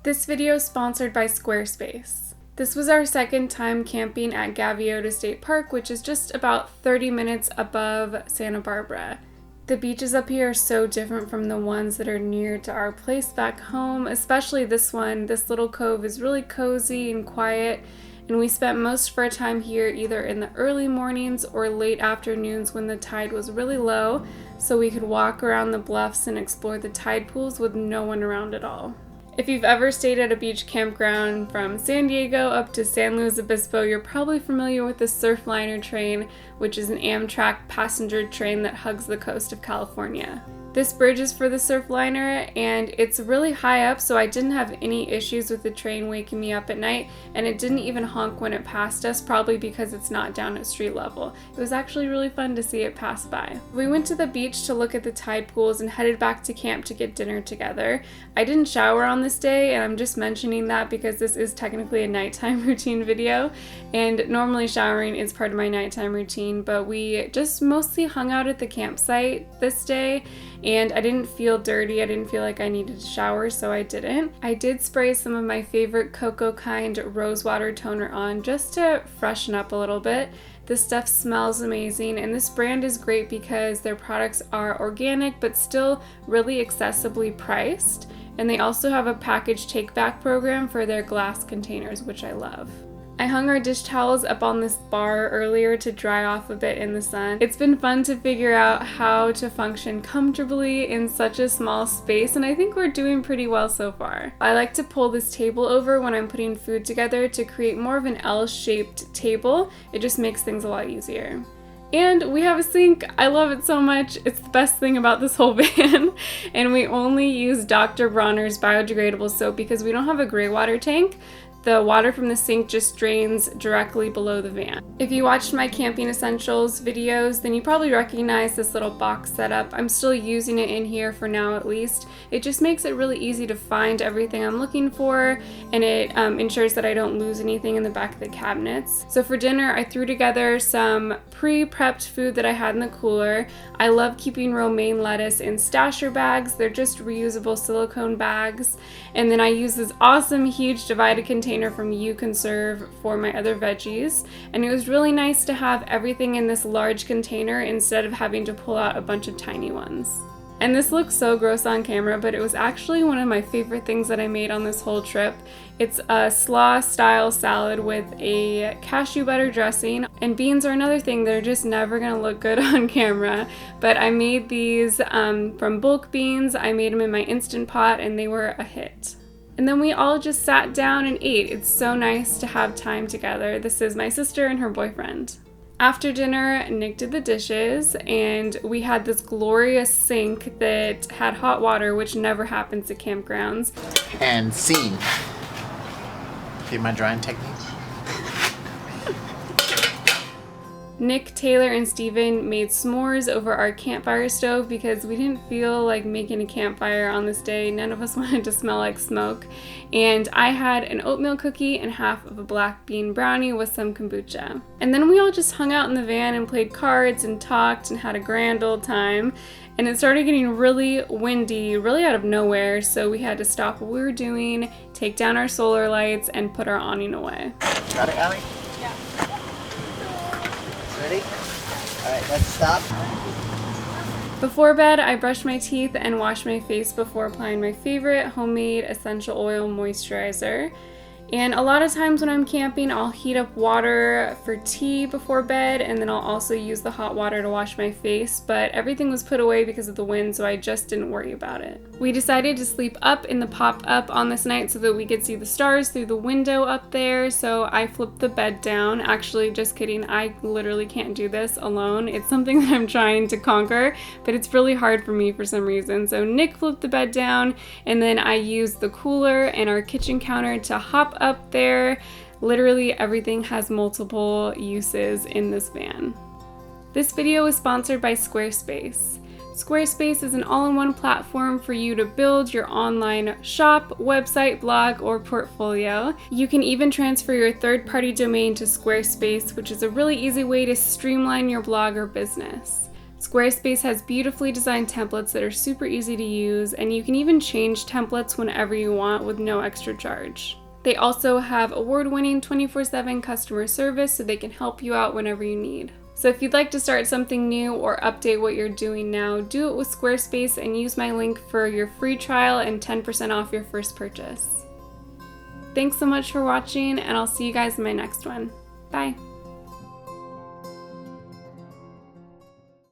This video is sponsored by Squarespace. This was our second time camping at Gaviota State Park, which is just about 30 minutes above Santa Barbara. The beaches up here are so different from the ones that are near to our place back home, especially this one. This little cove is really cozy and quiet, and we spent most of our time here either in the early mornings or late afternoons when the tide was really low, so we could walk around the bluffs and explore the tide pools with no one around at all. If you've ever stayed at a beach campground from San Diego up to San Luis Obispo, you're probably familiar with the Surfliner train, which is an Amtrak passenger train that hugs the coast of California. This bridge is for the Surfliner, and it's really high up, so I didn't have any issues with the train waking me up at night, and it didn't even honk when it passed us, probably because it's not down at street level. It was actually really fun to see it pass by. We went to the beach to look at the tide pools and headed back to camp to get dinner together. I didn't shower on this day, and I'm just mentioning that because this is technically a nighttime routine video, and normally showering is part of my nighttime routine, but we just mostly hung out at the campsite this day, and I didn't feel dirty. I didn't feel like I needed to shower, so I didn't. I did spray some of my favorite Cocoa Kind rose water toner on just to freshen up a little bit. This stuff smells amazing, and this brand is great because their products are organic but still really accessibly priced, and they also have a package take-back program for their glass containers, which I love. I hung our dish towels up on this bar earlier to dry off a bit in the sun. It's been fun to figure out how to function comfortably in such a small space, and I think we're doing pretty well so far. I like to pull this table over when I'm putting food together to create more of an L-shaped table. It just makes things a lot easier. And we have a sink. I love it so much. It's the best thing about this whole van. And we only use Dr. Bronner's biodegradable soap because we don't have a gray water tank. The water from the sink just drains directly below the van. If you watched my camping essentials videos, then you probably recognize this little box setup. I'm still using it in here for now at least. It just makes it really easy to find everything I'm looking for, and it ensures that I don't lose anything in the back of the cabinets. So for dinner, I threw together some pre-prepped food that I had in the cooler. I love keeping romaine lettuce in stasher bags. They're just reusable silicone bags. And then I use this awesome huge divided container from You Conserve for my other veggies, and it was really nice to have everything in this large container instead of having to pull out a bunch of tiny ones. And this looks so gross on camera, but it was actually one of my favorite things that I made on this whole trip. It's a slaw style salad with a cashew butter dressing, and beans are another thing that are just never gonna look good on camera, but I made these from bulk beans. I made them in my Instant Pot, and they were a hit. And then we all just sat down and ate. It's so nice to have time together. This is my sister and her boyfriend. After dinner, Nick did the dishes, and we had this glorious sink that had hot water, which never happens at campgrounds. And scene. See my drying technique? Nick, Taylor, and Steven made s'mores over our campfire stove because we didn't feel like making a campfire on this day. None of us wanted to smell like smoke. And I had an oatmeal cookie and half of a black bean brownie with some kombucha. And then we all just hung out in the van and played cards and talked and had a grand old time. And it started getting really windy, really out of nowhere, so we had to stop what we were doing, take down our solar lights, and put our awning away. Got it, Allie? Yeah. Ready? Alright, let's stop. Before bed, I brushed my teeth and washed my face before applying my favorite homemade essential oil moisturizer. And a lot of times when I'm camping, I'll heat up water for tea before bed, and then I'll also use the hot water to wash my face, but everything was put away because of the wind, so I just didn't worry about it. We decided to sleep up in the pop-up on this night so that we could see the stars through the window up there, so I flipped the bed down. Actually, just kidding, I literally can't do this alone. It's something that I'm trying to conquer, but it's really hard for me for some reason. So Nick flipped the bed down, and then I used the cooler and our kitchen counter to hop up there. Literally everything has multiple uses in this van. This video is sponsored by Squarespace. Squarespace is an all-in-one platform for you to build your online shop, website, blog, or portfolio. You can even transfer your third-party domain to Squarespace, which is a really easy way to streamline your blog or business. Squarespace has beautifully designed templates that are super easy to use, and you can even change templates whenever you want with no extra charge. They also have award-winning 24/7 customer service, so they can help you out whenever you need. So if you'd like to start something new or update what you're doing now, do it with Squarespace and use my link for your free trial and 10% off your first purchase. Thanks so much for watching, and I'll see you guys in my next one. Bye.